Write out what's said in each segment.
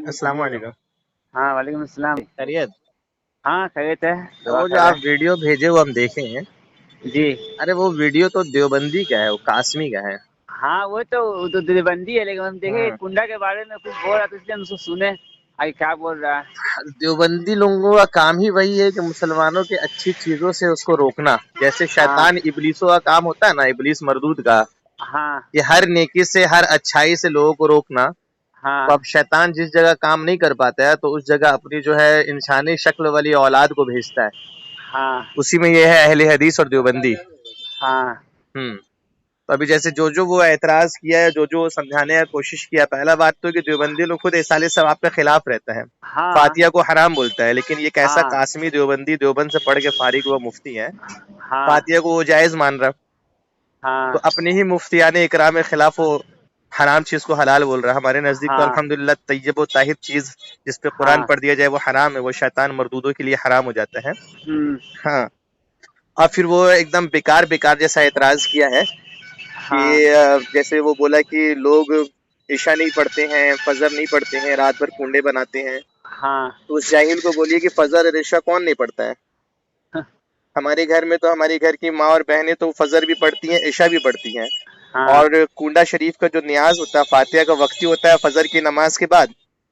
السلام علیکم. ہاں وعلیکم السلام. خیریت؟ ہاں خیریت ہے. وہ جو آپ ویڈیو بھیجے وہ ہم دیکھے ہیں. جی ارے وہ ویڈیو تو دیوبندی کا ہے, وہ قاسمی کا ہے. ہاں وہ تو دیوبندی ہے, لیکن ہم دیکھے ہاں. کنڈا کے بارے میں کچھ بول رہا تھا, اس لیے ہم اس کو سنے آئی کیا بول رہا ہے. دیوبندی لوگوں کا کام ہی وہی ہے کہ مسلمانوں کے اچھی چیزوں سے اس کو روکنا. جیسے ہاں شیطان ابلیسوں کا کام ہوتا ہے نا, ابلیس مردود کا, ہاں کہ ہر نیکی سے ہر اچھائی سے لوگوں کو روکنا. ہاں تو اب شیطان جس جگہ کام نہیں کر پاتا ہے تو اس جگہ اپنی جو ہے انسانی شکل والی اولاد کو بھیجتا ہے. ہاں اسی میں یہ ہے اہل حدیث اور دیوبندی. ہاں تو ابھی جیسے جو وہ اعتراض کیا ہے, جو سمجھانے کی کوشش کیا, پہلا بات تو کہ دیوبندی لوگ خود اصالے ثواب کے خلاف رہتا ہے, ہاں فاتحہ کو حرام بولتا ہے. لیکن یہ کیسا ہاں قاسمی دیوبندی دیوبند سے پڑھ کے فارغ ہوا مفتی ہے, ہاں فاتحہ کو وہ جائز مان رہا. ہاں تو اپنے ہی مفتیان اکرام کے خلاف وہ حرام چیز کو حلال بول رہا ہے. ہمارے نزدیک تو ہاں الحمدللہ طیب و طاہر چیز جس پہ قرآن ہاں پڑھ دیا جائے وہ حرام ہے, وہ شیطان مردودوں کے لیے حرام ہو جاتا ہے. ہوں ہاں. اور پھر وہ ایک دم بیکار جیسا اعتراض کیا ہے کہ ہاں جیسے وہ بولا کہ لوگ عشاء نہیں پڑھتے ہیں, فجر نہیں پڑھتے ہیں, رات بھر کنڈے بناتے ہیں. ہاں تو اس جاہل کو بولیے کہ فجر اور عشاء کون نہیں پڑھتا ہے. ہمارے گھر میں تو ہماری گھر کی ماں اور بہنیں تو فجر بھی پڑھتی ہیں, عشاء بھی پڑھتی ہیں. ہاں اور کنڈا شریف کا جو نیاز ہوتا ہے, فاتحہ کا وقتی ہوتا ہے فجر کی نماز کے بعد.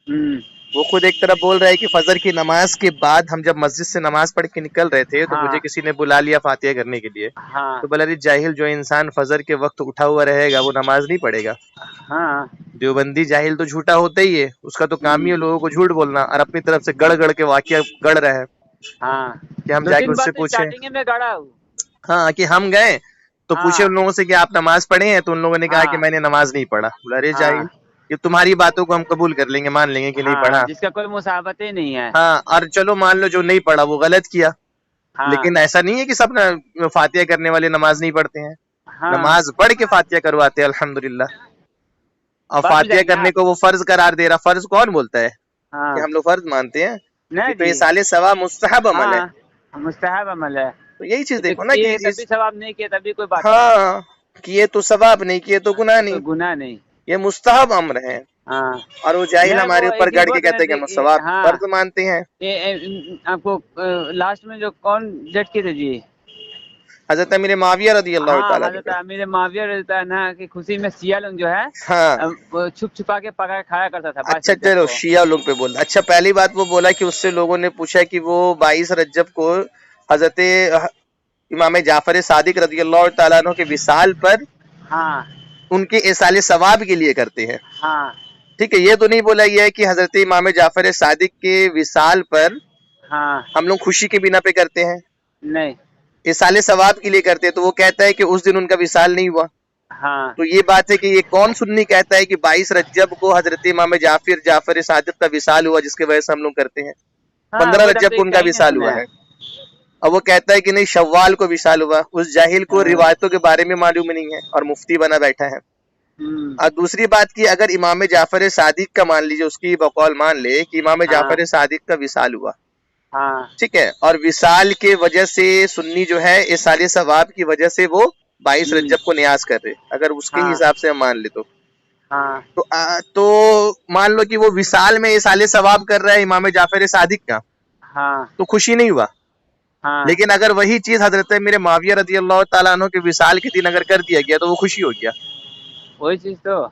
ہوں وہ خود ایک طرف بول رہا ہے کہ فجر کی نماز کے بعد ہم جب مسجد سے نماز پڑھ کے نکل رہے تھے تو ہاں مجھے کسی نے بلا لیا فاتحہ کرنے کے لیے. ہاں تو بلا جاہل, جو انسان فجر کے وقت اٹھا ہوا رہے گا وہ نماز نہیں پڑھے گا. ہاں دیوبندی جاہل تو جھوٹا ہوتا ہی ہے, اس کا تو کام ہی ہوں ہے لوگوں کو جھوٹ بولنا, اور اپنی طرف سے گڑ کے واقعہ گڑ رہا ہے ہاں کہ ہم دو جا کے تین اس بار سے تو پوچھیں. اسٹارٹنگ میں گڑا ہوں. ہاں, کہ ہم گئے تو ہاں پوچھے ان لوگوں سے کہ آپ نماز پڑھے ہیں, تو ان لوگوں نے کہا ہاں کہ میں نے نماز نہیں پڑھا. بولا ارے ہاں جاہل, یہ تمہاری باتوں کو ہم قبول کر لیں گے, مان لیں گے کہ نہیں ہاں پڑھا. جس کا کوئی مسابت ہی نہیں ہے. ہاں, اور چلو مان لو جو نہیں پڑھا وہ غلط کیا, ہاں لیکن ایسا نہیں ہے کہ سب فاتحہ کرنے والے نماز نہیں پڑھتے ہیں. ہاں نماز پڑھ کے فاتحہ کرواتے ہیں الحمدللہ. اور پڑھ بھی فاتحہ جائیں گے کرنے آپ. کو وہ فرض قرار دے رہا. فرض کون بولتا ہے ہاں کہ ہم لوگ فرض مانتے ہیں؟ یہ نہیں تو جی. ایصال ثواب مستحب عمل ہے. ہاں مستحب عمل ہے. تو یہی چیز جو دیکھو نا کیے کہ تبھی ثواب, نہیں کیے تبھی کوئی بات نہیں. ہاں, کیے تو ثواب, نہیں کیے تو گناہ نہیں. کوئی گناہ نہیں. یہ مستحب امر ہے. ہاں اور وہ جاہل نہیں, ہمارے وہ اوپر ایک چیز گڑ کے بہت کہتے ہیں کہ ہم ثواب ہاں فرض مانتے ہیں. آپ کو لاسٹ میں جو کون ڈیٹ کی تھے جی, حضرت امیر معاویہ رضی اللہ ہاں تعالیٰ عنہ حضرت کا. امیر معاویہ رہتا ہے نا, کہ خوشی میں شیعہ لوگ جو ہے ہاں, وہ چھپ چھپا کے پکا کھایا کرتا تھا 22 اچھا رجب چلو کو. شیعہ لوگ پہ بولتا. اچھا, پہلی بات وہ بولا کہ اس سے لوگوں نے پوچھا کہ وہ 22 رجب کو حضرت امام جعفر صادق رضی اللہ تعالیٰ عنہ کے وصال پر ہاں ان کے ایصال ثواب کے لیے کرتے ہیں. ہاں ٹھیک ہے, یہ تو نہیں بولا گیا ہے کہ حضرت امام جعفر صادق کے وصال پر ہاں ہم لوگ خوشی کے بنا پہ کرتے ہیں, نہیں. ایصال ثواب کے لیے کرتے ہیں. تو وہ کہتا ہے کہ اس دن ان کا وصال نہیں ہوا. ہاں تو یہ بات ہے کہ یہ کون سنی کہتا ہے کہ 22 رجب کو حضرت امام جعفر صادق کا وصال ہوا, جس کی وجہ سے ہم لوگ کرتے ہیں. ہاں 15 وہ تو ہم رجب کو ان کا کہیں نہیں وصال سنے ہوا ہیں. ہے. اور وہ کہتا ہے کہ نہیں, شوال کو وصال ہوا. اس جاہل کو ہاں روایتوں کے بارے میں معلوم نہیں ہے اور مفتی بنا بیٹھا ہے. اور دوسری بات کی, اگر امام جعفر صادق کا مان لیجیے, اس کی بقول مان لے کہ امام ہاں جعفر صادق کا وصال ہوا, ہاں ٹھیک ہے, اور وصال کے وجہ سے سنی جو ہے ایصال ثواب کی وجہ سے وہ 22 رجب کو نیاز کر رہے, اگر اس کے ہاں حساب سے ہم مان لے ہاں تو مان لو کہ وہ وصال میں ایصال ثواب کر رہا ہے امام جعفر صادق کا, ہاں تو خوشی نہیں ہوا. ہاں لیکن اگر وہی چیز حضرت میرے معاویہ رضی اللہ تعالیٰ عنہ کے وصال کے دن اگر کر دیا گیا تو وہ خوشی ہو گیا. وہی چیز تو.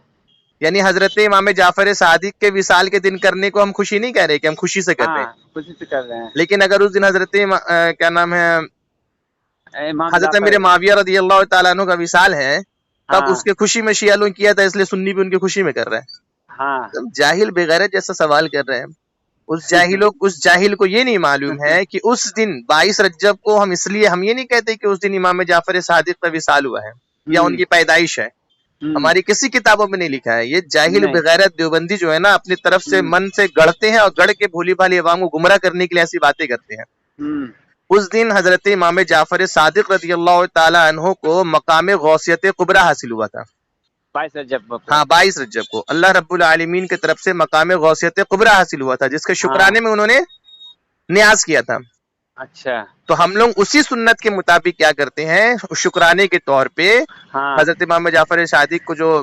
یعنی حضرت امام جعفر صادق کے وصال کے دن کرنے کو ہم خوشی نہیں کہہ رہے کہ ہم خوشی سے کر رہے ہاں ہیں. خوشی سے کر رہے ہیں. لیکن اگر اس دن حضرت کیا نام ہے امام حضرت جعفر. میرے معاویہ رضی اللہ تعالیٰ عنہ کا وصال ہے, تب ہاں اس کے خوشی میں شیعہ لوگ کیا تھا, اس لیے سنی بھی ان کی خوشی میں کر رہے ہیں. ہاں جاہل بغیرت جیسا سوال کر رہے ہیں. اس جاہل کو یہ نہیں معلوم ہے کہ اس دن 22 رجب کو ہم اس لیے ہم یہ نہیں کہتے کہ اس دن امام جعفر صادق کا وصال ہوا ہے یا ان کی پیدائش ہے. ہماری کسی کتابوں میں نہیں لکھا ہے. یہ جاہل نہیں. بغیرت دیوبندی جو ہے نا, اپنی طرف سے من سے گڑھتے ہیں اور گڑھ کے بھولی بھالی عوام کو گمراہ کرنے کے لیے ایسی باتیں کرتے ہیں. اس دن حضرت امام جعفر صادق رضی اللہ تعالی عنہ کو مقام غوثیت کبریٰ حاصل ہوا تھا. 22 رجب کو. ہاں, 22 رجب کو اللہ رب العالمین کی طرف سے مقام غوثیت کبریٰ حاصل ہوا تھا, جس کے ہاں شکرانے میں انہوں نے نیاز کیا تھا. اچھا. تو ہم لوگ اسی سنت کے مطابق کیا کرتے ہیں, شکرانے کے طور پہ ہاں حضرت امام جعفر صادق کو جو